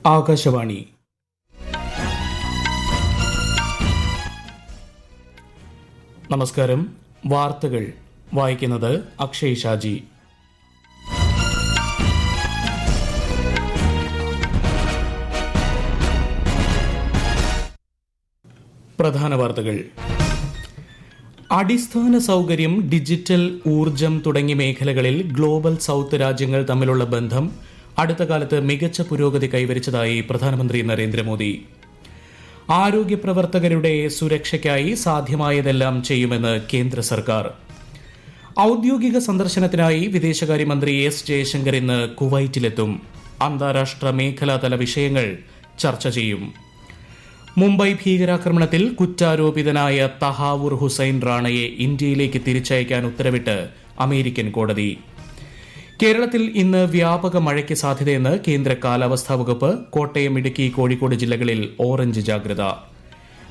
ആകാശവാണി. നമസ്കാരം. വാർത്തകൾ വായിക്കുന്നത് അക്ഷയ് ഷാജി. പ്രധാന വാർത്തകൾ. അടിസ്ഥാന സൗകര്യം, ഡിജിറ്റൽ ഊർജം തുടങ്ങിയ മേഖലകളിൽ ഗ്ലോബൽ സൌത്ത് രാജ്യങ്ങൾ തമ്മിലുള്ള ബന്ധം അടുത്ത കാലത്ത് മികച്ച പുരോഗതി കൈവരിച്ചതായി പ്രധാനമന്ത്രി നരേന്ദ്രമോദി. ആരോഗ്യ പ്രവർത്തകരുടെ സുരക്ഷയ്ക്കായി സാധ്യമായതെല്ലാം ചെയ്യുമെന്ന് കേന്ദ്ര സർക്കാർ. ഔദ്യോഗിക സന്ദർശനത്തിനായി വിദേശകാര്യമന്ത്രി എസ് ജയശങ്കർ ഇന്ന് കുവൈറ്റിലെത്തും. അന്താരാഷ്ട്ര മേഖലാതല വിഷയങ്ങൾ ചർച്ച ചെയ്യും. മുംബൈ ഭീകരാക്രമണത്തിൽ കുറ്റാരോപിതനായ തഹാവൂർ ഹുസൈൻ റാണയെ ഇന്ത്യയിലേക്ക് തിരിച്ചയക്കാൻ ഉത്തരവിട്ട് അമേരിക്കൻ കോടതി. കേരളത്തിൽ ഇന്ന് വ്യാപക മഴയ്ക്ക് സാധ്യതയെന്ന് കേന്ദ്ര കാലാവസ്ഥാ വകുപ്പ്. കോട്ടയം, ഇടുക്കി, കോഴിക്കോട് ജില്ലകളിൽ ഓറഞ്ച് ജാഗ്രത.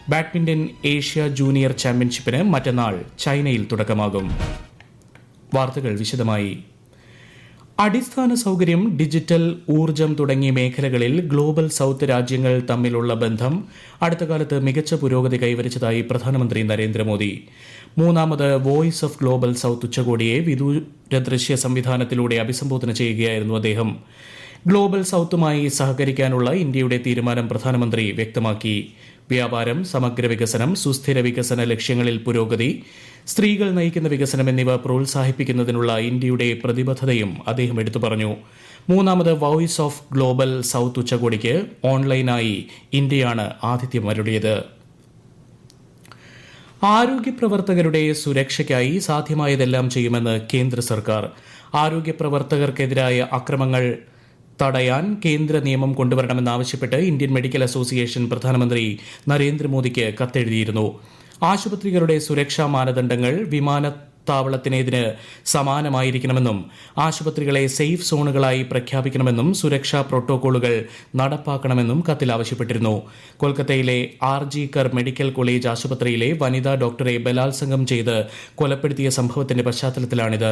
ബാഡ്മിന്റൺ ഏഷ്യ ജൂനിയർ ചാമ്പ്യൻഷിപ്പിന് മറ്റന്നാൾ ചൈനയിൽ തുടക്കമാകും. വാർത്തകൾ വിശദമായി. അടിസ്ഥാന സൗകര്യം, ഡിജിറ്റൽ ഊർജം തുടങ്ങിയ മേഖലകളിൽ ഗ്ലോബൽ സൌത്ത് രാജ്യങ്ങൾ തമ്മിലുള്ള ബന്ധം അടുത്ത കാലത്ത് മികച്ച പുരോഗതി കൈവരിച്ചതായി പ്രധാനമന്ത്രി നരേന്ദ്രമോദി. മൂന്നാമത് വോയിസ് ഓഫ് ഗ്ലോബൽ സൌത്ത് ഉച്ചകോടിയെ വിദൂര ദൃശ്യ സംവിധാനത്തിലൂടെ അഭിസംബോധന ചെയ്യുകയായിരുന്നു അദ്ദേഹം. ഗ്ലോബൽ സൌത്തുമായി സഹകരിക്കാനുള്ള ഇന്ത്യയുടെ തീരുമാനം പ്രധാനമന്ത്രി വ്യക്തമാക്കി. വ്യാപാരം, സമഗ്ര വികസനം, സുസ്ഥിര വികസന ലക്ഷ്യങ്ങളിൽ പുരോഗതി, സ്ത്രീകൾ നയിക്കുന്ന വികസനം എന്നിവ പ്രോത്സാഹിപ്പിക്കുന്നതിനുള്ള ഇന്ത്യയുടെ പ്രതിബദ്ധതയും അദ്ദേഹം എടുത്തു പറഞ്ഞു. മൂന്നാമത് വോയിസ് ഓഫ് ഗ്ലോബൽ സൌത്ത് ഉച്ചകോടിക്ക് ഓൺലൈനായി ഇന്ത്യയാണ് ആതിഥ്യമരുളിയത്. ആരോഗ്യ പ്രവർത്തകരുടെ സുരക്ഷയ്ക്കായി സാധ്യമായതെല്ലാം ചെയ്യുമെന്ന് കേന്ദ്ര സർക്കാർ. ആരോഗ്യ പ്രവർത്തകർക്കെതിരായ അക്രമങ്ങൾ തടയാൻ കേന്ദ്ര നിയമം കൊണ്ടുവരണമെന്നാവശ്യപ്പെട്ട് ഇന്ത്യൻ മെഡിക്കൽ അസോസിയേഷൻ പ്രധാനമന്ത്രി നരേന്ദ്രമോദിക്ക് കത്തെഴുതിയിരുന്നു. ആശുപത്രികളുടെ സുരക്ഷാ മാനദണ്ഡങ്ങൾ വിമാനത്താവളത്തിനേതിന് സമാനമായിരിക്കണമെന്നും ആശുപത്രികളെ സേഫ് സോണുകളായി പ്രഖ്യാപിക്കണമെന്നും സുരക്ഷാ പ്രോട്ടോകോളുകൾ നടപ്പാക്കണമെന്നും കത്തിൽ ആവശ്യപ്പെട്ടിരുന്നു. കൊൽക്കത്തയിലെ ആർജി കർ മെഡിക്കൽ കോളേജ് ആശുപത്രിയിലെ വനിതാ ഡോക്ടറെ ബലാത്സംഗം ചെയ്ത് കൊലപ്പെടുത്തിയ സംഭവത്തിന്റെ പശ്ചാത്തലത്തിലാണിത്.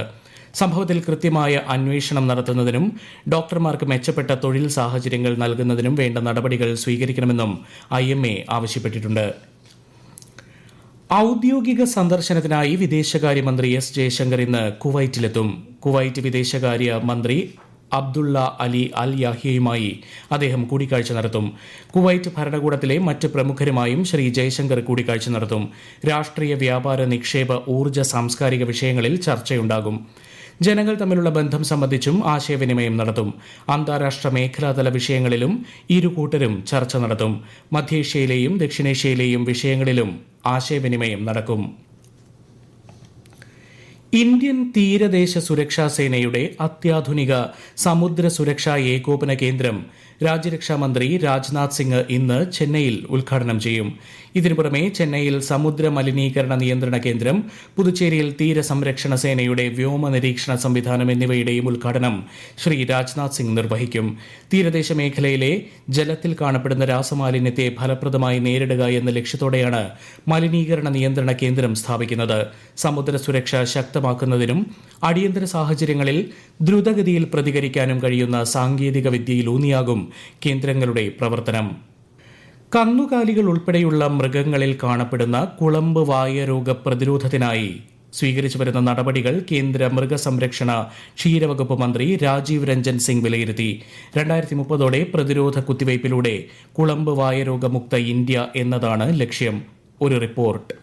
സംഭവത്തിൽ കൃത്യമായ അന്വേഷണം നടത്തുന്നതിനും ഡോക്ടർമാർക്ക് മെച്ചപ്പെട്ട തൊഴിൽ സാഹചര്യങ്ങൾ നൽകുന്നതിനും വേണ്ട നടപടികൾ സ്വീകരിക്കണമെന്നും IMA ആവശ്യപ്പെട്ടിട്ടുണ്ട്. ഔദ്യോഗിക സന്ദർശനത്തിനായി വിദേശകാര്യമന്ത്രി എസ് ജയശങ്കർ ഇന്ന് കുവൈറ്റിലെത്തും. കുവൈറ്റ് വിദേശകാര്യ മന്ത്രി അബ്ദുള്ള അലി അൽ യാഹിയയുമായി അദ്ദേഹം കൂടിക്കാഴ്ച നടത്തും. കുവൈറ്റ് ഭരണകൂടത്തിലെ മറ്റ് പ്രമുഖരുമായും ശ്രീ ജയശങ്കർ കൂടിക്കാഴ്ച നടത്തും. രാഷ്ട്രീയ, വ്യാപാര, നിക്ഷേപ, ഊർജ്ജ, സാംസ്കാരിക വിഷയങ്ങളിൽ ചർച്ചയുണ്ടാകും. ജനങ്ങൾ തമ്മിലുള്ള ബന്ധം സംബന്ധിച്ചും ആശയവിനിമയം നടത്തും. അന്താരാഷ്ട്ര മേഖലാതല വിഷയങ്ങളിലും ഇരു കൂട്ടരും ചർച്ച നടത്തും. മധ്യേഷ്യയിലെയും ദക്ഷിണേഷ്യയിലെയും വിഷയങ്ങളിലും ആശയവിനിമയം നടക്കും. ഇന്ത്യൻ തീരദേശ സുരക്ഷാ സേനയുടെ അത്യാധുനിക സമുദ്ര സുരക്ഷാ ഏകോപന കേന്ദ്രം രാജ്യരക്ഷാമന്ത്രി രാജ്നാഥ് സിംഗ് ഇന്ന് ചെന്നൈയിൽ ഉദ്ഘാടനം ചെയ്യും. ഇതിനു പുറമെ ചെന്നൈയിൽ സമുദ്ര മലിനീകരണ നിയന്ത്രണ കേന്ദ്രം, പുതുച്ചേരിയിൽ തീരസംരക്ഷണ സേനയുടെ വ്യോമ നിരീക്ഷണ സംവിധാനം എന്നിവയുടെയും ഉദ്ഘാടനം ശ്രീ രാജ്നാഥ് സിംഗ് നിർവഹിക്കും. തീരദേശ മേഖലയിലെ ജലത്തിൽ കാണപ്പെടുന്ന രാസമാലിന്യത്തെ ഫലപ്രദമായി നേരിടുക എന്ന ലക്ഷ്യത്തോടെയാണ് മലിനീകരണ നിയന്ത്രണ കേന്ദ്രം സ്ഥാപിക്കുന്നത്. സമുദ്ര സുരക്ഷ ശക്തമാക്കുന്നതിനും അടിയന്തര സാഹചര്യങ്ങളിൽ ദ്രുതഗതിയിൽ പ്രതികരിക്കാനും കഴിയുന്ന സാങ്കേതിക വിദ്യയിലൂന്നിയാകും കേന്ദ്രങ്ങളുടെ പ്രവർത്തനം. കന്നുകാലികൾ ഉൾപ്പെടെയുള്ള മൃഗങ്ങളിൽ കാണപ്പെടുന്ന കുളമ്പ് വായ രോഗ പ്രതിരോധത്തിനായി സ്വീകരിച്ചു വരുന്ന നടപടികൾ കേന്ദ്ര മൃഗസംരക്ഷണ ക്ഷീരവകുപ്പ് മന്ത്രി രാജീവ് രഞ്ജൻ സിംഗ് വിലയിരുത്തി. 2030 പ്രതിരോധ കുത്തിവയ്പിലൂടെ കുളമ്പ് വായ രോഗമുക്ത ഇന്ത്യ എന്നതാണ് ലക്ഷ്യം. ഒരു റിപ്പോർട്ട്.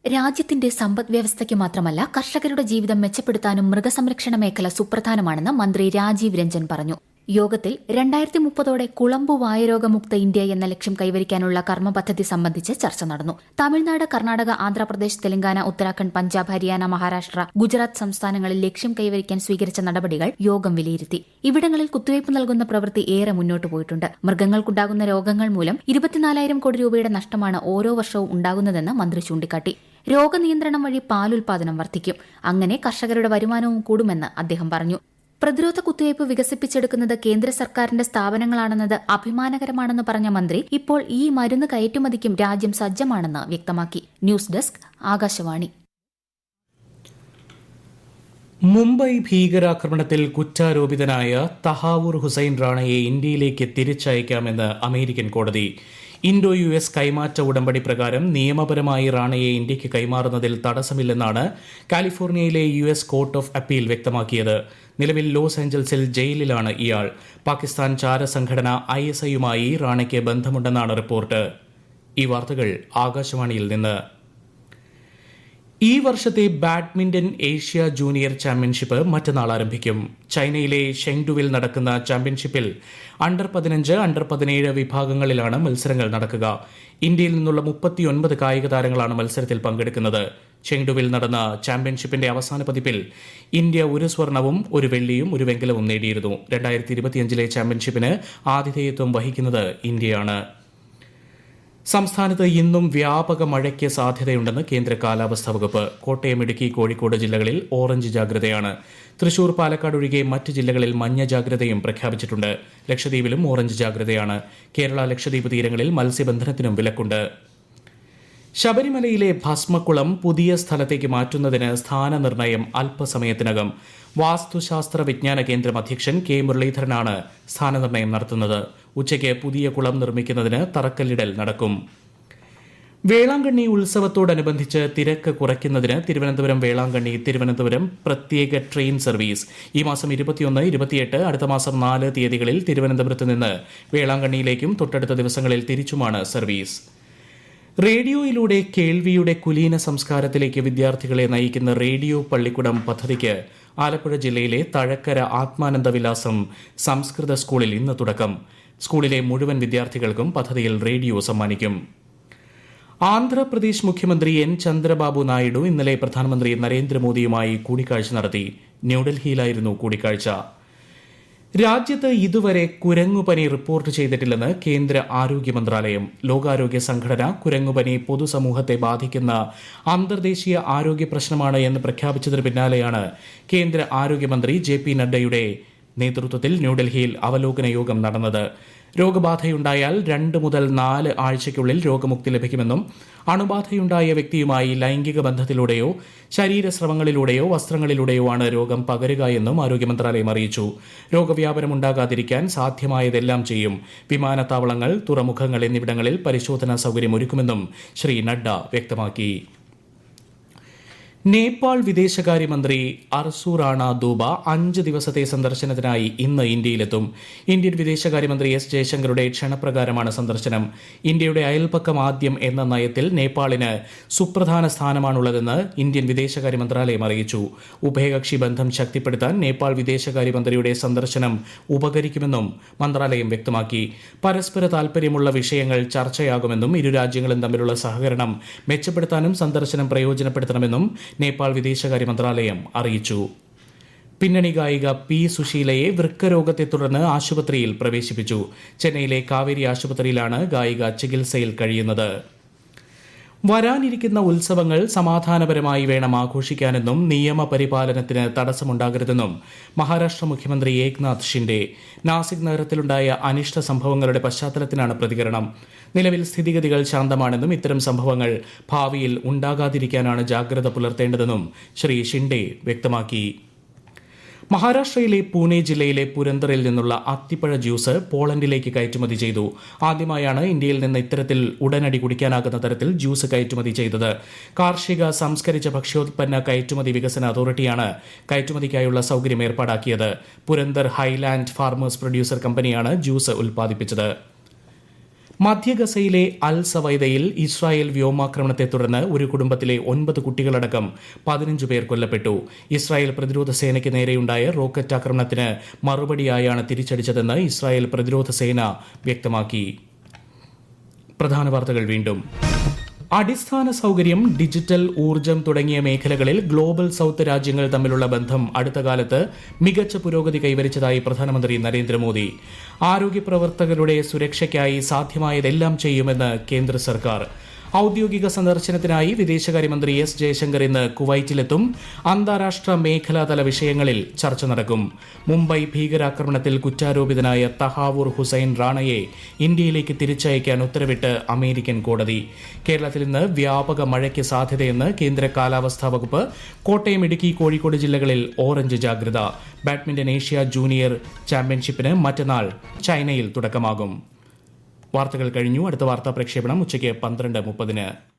രാജ്യത്തിന്റെ സമ്പദ് വ്യവസ്ഥയ്ക്ക് മാത്രമല്ല കർഷകരുടെ ജീവിതം മെച്ചപ്പെടുത്താനും മൃഗസംരക്ഷണ മേഖല സുപ്രധാനമാണെന്ന് മന്ത്രി രാജീവ് രഞ്ജൻ പറഞ്ഞു. യോഗത്തിൽ 2030 കുളമ്പു വായരോഗമുക്ത ഇന്ത്യ എന്ന ലക്ഷ്യം കൈവരിക്കാനുള്ള കർമ്മപദ്ധതി സംബന്ധിച്ച് ചർച്ച നടന്നു. തമിഴ്നാട്, കർണാടക, ആന്ധ്രാപ്രദേശ്, തെലങ്കാന, ഉത്തരാഖണ്ഡ്, പഞ്ചാബ്, ഹരിയാന, മഹാരാഷ്ട്ര, ഗുജറാത്ത് സംസ്ഥാനങ്ങളിൽ ലക്ഷ്യം കൈവരിക്കാൻ സ്വീകരിച്ച നടപടികൾ യോഗം വിലയിരുത്തി. ഇവിടങ്ങളിൽ കുത്തിവയ്പ് നൽകുന്ന പ്രവൃത്തി ഏറെ മുന്നോട്ട് പോയിട്ടുണ്ട്. മൃഗങ്ങൾക്കുണ്ടാകുന്ന രോഗങ്ങൾ മൂലം 24,000 കോടി രൂപയുടെ നഷ്ടമാണ് ഓരോ വർഷവും ഉണ്ടാകുന്നതെന്ന് മന്ത്രി ചൂണ്ടിക്കാട്ടി. രോഗനിയന്ത്രണം വഴി പാലുൽപാദനം വർദ്ധിക്കും. അങ്ങനെ കർഷകരുടെ വരുമാനവും കൂടുമെന്ന് അദ്ദേഹം പറഞ്ഞു. പ്രതിരോധ കുത്തിവയ്പ് വികസിപ്പിച്ചെടുക്കുന്നത് കേന്ദ്ര സർക്കാരിന്റെ സ്ഥാപനങ്ങളാണെന്നത് അഭിമാനകരമാണെന്ന് പറഞ്ഞ മന്ത്രി ഇപ്പോൾ ഈ മരുന്ന് കയറ്റുമതിക്കും രാജ്യം സജ്ജമാണെന്ന് വ്യക്തമാക്കി. News desk, Akashvani. മുംബൈ ഭീകരാക്രമണത്തിൽ കുറ്റാരോപിതനായ തഹാവൂർ ഹുസൈൻ റാണയെ ഇന്ത്യയിലേക്ക് തിരിച്ചയക്കാമെന്ന് അമേരിക്കൻ കോടതി. ഇൻഡോ യു എസ് കൈമാറ്റ ഉടമ്പടി പ്രകാരം നിയമപരമായി റാണയെ ഇന്ത്യയ്ക്ക് കൈമാറുന്നതിൽ തടസ്സമില്ലെന്നാണ് കാലിഫോർണിയയിലെ U S court of appeal വ്യക്തമാക്കിയത്. നിലവിൽ ലോസ് ഏഞ്ചൽസിൽ ജയിലിലാണ് ഇയാൾ. പാകിസ്ഥാൻ ചാരസംഘടന ISIയുമായി റാണയ്ക്ക് ബന്ധമുണ്ടെന്നാണ് റിപ്പോർട്ട്. ഈ വാർത്തകൾ ആകാശവാണിയിൽ നിന്ന്. ഈ വർഷത്തെ ബാഡ്മിന്റൺ ഏഷ്യ ജൂനിയർ ചാമ്പ്യൻഷിപ്പ് മറ്റന്നാൾ ആരംഭിക്കും. ചൈനയിലെ ഷെങ്ഡുവിൽ നടക്കുന്ന ചാമ്പ്യൻഷിപ്പിൽ അണ്ടർ 15, അണ്ടർ 17 വിഭാഗങ്ങളിലാണ് മത്സരങ്ങൾ നടക്കുക. ഇന്ത്യയിൽ നിന്നുള്ള 39 കായിക താരങ്ങളാണ് മത്സരത്തിൽ പങ്കെടുക്കുന്നത്. ചെങ്ഡുവിൽ നടന്ന ചാമ്പ്യൻഷിപ്പിന്റെ അവസാന പതിപ്പിൽ ഇന്ത്യ 1 സ്വർണവും 1 വെള്ളിയും 1 വെങ്കലവും നേടിയിരുന്നു. 2025 ചാമ്പ്യൻഷിപ്പിന് ആതിഥേയത്വം വഹിക്കുന്നത് ഇന്ത്യയാണ്. സംസ്ഥാനത്ത് ഇന്നും വ്യാപക മഴയ്ക്ക് സാധ്യതയുണ്ടെന്ന് കേന്ദ്ര കാലാവസ്ഥാ വകുപ്പ്. കോട്ടയം, ഇടുക്കി, കോഴിക്കോട് ജില്ലകളിൽ ഓറഞ്ച് ജാഗ്രതയാണ്. തൃശൂർ, പാലക്കാട് ഒഴികെ മറ്റ് ജില്ലകളിൽ മഞ്ഞ ജാഗ്രതയും പ്രഖ്യാപിച്ചിട്ടുണ്ട്. ലക്ഷദ്വീപിലും ഓറഞ്ച് ജാഗ്രതയാണ്. കേരള, ലക്ഷദ്വീപ് തീരങ്ങളിൽ മത്സ്യബന്ധനത്തിനും വിലക്കുണ്ട്. ശബരിമലയിലെ ഭസ്മക്കുളം പുതിയ സ്ഥലത്തേക്ക് മാറ്റുന്നതിന് സ്ഥാനനിർണയം അല്പസമയത്തിനകം. വാസ്തുശാസ്ത്ര വിജ്ഞാന കേന്ദ്രം അധ്യക്ഷൻ K മുരളീധരനാണ് സ്ഥാനനിർണയം നടത്തുന്നത്. ഉച്ചയ്ക്ക് പുതിയ കുളം നിർമ്മിക്കുന്നതിന് തറക്കല്ലിടൽ നടക്കും. വേളാങ്കണ്ണി ഉത്സവത്തോടനുബന്ധിച്ച് തിരക്ക് കുറയ്ക്കുന്നതിന് തിരുവനന്തപുരം വേളാങ്കണ്ണി തിരുവനന്തപുരം പ്രത്യേക ട്രെയിൻ സർവീസ് ഈ മാസം 21, 28, അടുത്ത മാസം 4 തീയതികളിൽ തിരുവനന്തപുരത്ത് നിന്ന് വേളാങ്കണ്ണിയിലേക്കും തൊട്ടടുത്ത ദിവസങ്ങളിൽ തിരിച്ചുമാണ് സർവീസ്. റേഡിയോയിലൂടെ കേൾവിയുടെ കുലീന സംസ്കാരത്തിലേക്ക് വിദ്യാർത്ഥികളെ നയിക്കുന്ന റേഡിയോ പള്ളിക്കുടം പദ്ധതിക്ക് ആലപ്പുഴ ജില്ലയിലെ തഴക്കര ആത്മാനന്ദ വിലാസം സംസ്കൃത സ്കൂളിൽ ഇന്ന് തുടക്കം. സ്കൂളിലെ മുഴുവൻ വിദ്യാർത്ഥികൾക്കും പദ്ധതിയിൽ റേഡിയോ സമ്മാനിക്കും. ആന്ധ്രാപ്രദേശ് മുഖ്യമന്ത്രി N. ചന്ദ്രബാബു നായിഡു ഇന്നലെ പ്രധാനമന്ത്രി നരേന്ദ്രമോദിയുമായി കൂടിക്കാഴ്ച നടത്തി. ന്യൂഡൽഹിയിലായിരുന്നു കൂടിക്കാഴ്ച. രാജ്യത്ത് ഇതുവരെ കുരങ്ങുപനി റിപ്പോർട്ട് ചെയ്തിട്ടില്ലെന്ന് കേന്ദ്ര ആരോഗ്യ മന്ത്രാലയം. ലോകാരോഗ്യ സംഘടന കുരങ്ങുപനി പൊതുസമൂഹത്തെ ബാധിക്കുന്ന അന്തർദേശീയ ആരോഗ്യ പ്രശ്നമാണ് എന്ന് പ്രഖ്യാപിച്ചതിന് പിന്നാലെയാണ് കേന്ദ്ര ആരോഗ്യമന്ത്രി JP നഡ്ഡയുടെ നേതൃത്വത്തിൽ ന്യൂഡൽഹിയിൽ അവലോകന യോഗം നടന്നത്. രോഗബാധയുണ്ടായാൽ 2 മുതൽ 4 ആഴ്ചയ്ക്കുള്ളിൽ രോഗമുക്തി ലഭിക്കുമെന്നും അണുബാധയുണ്ടായ വ്യക്തിയുമായി ലൈംഗിക ബന്ധത്തിലൂടെയോ ശരീരസ്രവങ്ങളിലൂടെയോ വസ്ത്രങ്ങളിലൂടെയോ ആണ് രോഗം പകരുക എന്നും ആരോഗ്യ മന്ത്രാലയം അറിയിച്ചു. രോഗവ്യാപനം ഉണ്ടാകാതിരിക്കാൻ സാധ്യമായതെല്ലാം ചെയ്യും. വിമാനത്താവളങ്ങൾ, തുറമുഖങ്ങൾ എന്നിവിടങ്ങളിൽ പരിശോധനാ സൗകര്യം ഒരുക്കുമെന്നും ശ്രീ നഡ്ഡ വ്യക്തമാക്കി. നേപ്പാൾ വിദേശകാര്യമന്ത്രി അർസു റാണ ദൂബ 5 ദിവസത്തെ സന്ദർശനത്തിനായി ഇന്ന് ഇന്ത്യയിലെത്തും. ഇന്ത്യൻ വിദേശകാര്യമന്ത്രി S. ജയശങ്കറുടെ ക്ഷണപ്രകാരമാണ് സന്ദർശനം. ഇന്ത്യയുടെ അയൽപക്കം ആദ്യം എന്ന നയത്തിൽ നേപ്പാളിന് സുപ്രധാന സ്ഥാനമാണുള്ളതെന്ന് ഇന്ത്യൻ വിദേശകാര്യ മന്ത്രാലയം അറിയിച്ചു. ഉഭയകക്ഷി ബന്ധം ശക്തിപ്പെടുത്താൻ നേപ്പാൾ വിദേശകാര്യമന്ത്രിയുടെ സന്ദർശനം ഉപകരിക്കുമെന്നും മന്ത്രാലയം വ്യക്തമാക്കി. പരസ്പര താൽപര്യമുള്ള വിഷയങ്ങൾ ചർച്ചയാകുമെന്നും ഇരു രാജ്യങ്ങളും തമ്മിലുള്ള സഹകരണം മെച്ചപ്പെടുത്താനും സന്ദർശനം പ്രയോജനപ്പെടുത്തണമെന്നും നേപ്പാൾ വിദേശകാര്യ മന്ത്രാലയം അറിയിച്ചു. പിന്നണി ഗായിക P. സുശീലയെ വൃക്കരോഗത്തെ തുടർന്ന് ആശുപത്രിയിൽ പ്രവേശിപ്പിച്ചു. ചെന്നൈയിലെ കാവേരി ആശുപത്രിയിലാണ് ഗായിക ചികിത്സയിൽ കഴിയുന്നത്. വരാനിരിക്കുന്ന ഉത്സവങ്ങൾ സമാധാനപരമായി വേണം ആഘോഷിക്കാനെന്നും നിയമപരിപാലനത്തിന് തടസ്സമുണ്ടാകരുതെന്നും മഹാരാഷ്ട്ര മുഖ്യമന്ത്രി ഏക്നാഥ് ഷിൻഡെ. നാസിക് നഗരത്തിലുണ്ടായ അനിഷ്ട സംഭവങ്ങളുടെ പശ്ചാത്തലത്തിലാണ് പ്രതികരണം. നിലവിൽ സ്ഥിതിഗതികൾ ശാന്തമാണെന്നും ഇത്തരം സംഭവങ്ങൾ ഭാവിയിൽ ഉണ്ടാകാതിരിക്കാനാണ് ജാഗ്രത പുലർത്തേണ്ടതെന്നും ശ്രീ ഷിൻഡെ വ്യക്തമാക്കി. മഹാരാഷ്ട്രയിലെ പൂനെ ജില്ലയിലെ പുരന്തറിൽ നിന്നുള്ള അത്തിപ്പഴ ജ്യൂസ് പോളണ്ടിലേക്ക് കയറ്റുമതി ചെയ്തു. ആദ്യമായാണ് ഇന്ത്യയിൽ നിന്ന് ഇത്തരത്തിൽ ഉടനടി കുടിക്കാനാകുന്ന തരത്തിൽ ജ്യൂസ് കയറ്റുമതി ചെയ്തത്. കാർഷിക സംസ്കരിച്ച ഭക്ഷ്യോത്പന്ന കയറ്റുമതി വികസന അതോറിറ്റിയാണ് കയറ്റുമതിക്കായുള്ള സൗകര്യം ഏർപ്പാടാക്കിയത്. പുരന്തർ ഹൈലാൻഡ് ഫാർമേഴ്സ് പ്രൊഡ്യൂസർ കമ്പനിയാണ് ജ്യൂസ് ഉൽപ്പാദിപ്പിച്ചത്. മധ്യ ഗസയിലെ അൽ സവൈദയിൽ ഇസ്രായേൽ വ്യോമാക്രമണത്തെ തുടർന്ന് ഒരു കുടുംബത്തിലെ 9 കുട്ടികളടക്കം 15 പേർ കൊല്ലപ്പെട്ടു. ഇസ്രായേൽ പ്രതിരോധ സേനയ്ക്ക് നേരെയുണ്ടായ റോക്കറ്റ് ആക്രമണത്തിന് മറുപടിയായാണ് തിരിച്ചടിച്ചതെന്ന് ഇസ്രായേൽ പ്രതിരോധ സേന വ്യക്തമാക്കി. പ്രധാന വാർത്തകൾ വീണ്ടും. അടിസ്ഥാന സൗകര്യം, ഡിജിറ്റൽ ഊർജ്ജം തുടങ്ങിയ മേഖലകളിൽ ഗ്ലോബൽ സൌത്ത് രാജ്യങ്ങൾ തമ്മിലുള്ള ബന്ധം അടുത്ത കാലത്ത് മികച്ച പുരോഗതി കൈവരിച്ചതായി പ്രധാനമന്ത്രി നരേന്ദ്രമോദി. ആരോഗ്യ പ്രവർത്തകരുടെ സുരക്ഷയ്ക്കായി സാധ്യമായതെല്ലാം ചെയ്യുമെന്ന് കേന്ദ്ര സർക്കാർ. ഔദ്യോഗിക സന്ദർശനത്തിനായി വിദേശകാര്യമന്ത്രി എസ് ജയശങ്കർ ഇന്ന് കുവൈറ്റിലെത്തും. അന്താരാഷ്ട്ര മേഖലാതല വിഷയങ്ങളിൽ ചർച്ച നടക്കും. മുംബൈ ഭീകരാക്രമണത്തിൽ കുറ്റാരോപിതനായ തഹാവൂർ ഹുസൈൻ റാണയെ ഇന്ത്യയിലേക്ക് തിരിച്ചയക്കാൻ ഉത്തരവിട്ട് അമേരിക്കൻ കോടതി. കേരളത്തിൽ ഇന്ന് വ്യാപക മഴയ്ക്ക് സാധ്യതയെന്ന് കേന്ദ്ര കാലാവസ്ഥാ വകുപ്പ്. കോട്ടയം, ഇടുക്കി, കോഴിക്കോട് ജില്ലകളിൽ ഓറഞ്ച് ജാഗ്രത. ബാഡ്മിന്റൺ ഏഷ്യ ജൂനിയർ ചാമ്പ്യൻഷിപ്പിന് മറ്റന്നാൾ ചൈനയിൽ തുടക്കമാകും. വാർത്തകൾ കഴിഞ്ഞു. അടുത്ത വാർത്താ പ്രക്ഷേപണം ഉച്ചയ്ക്ക് 12:30.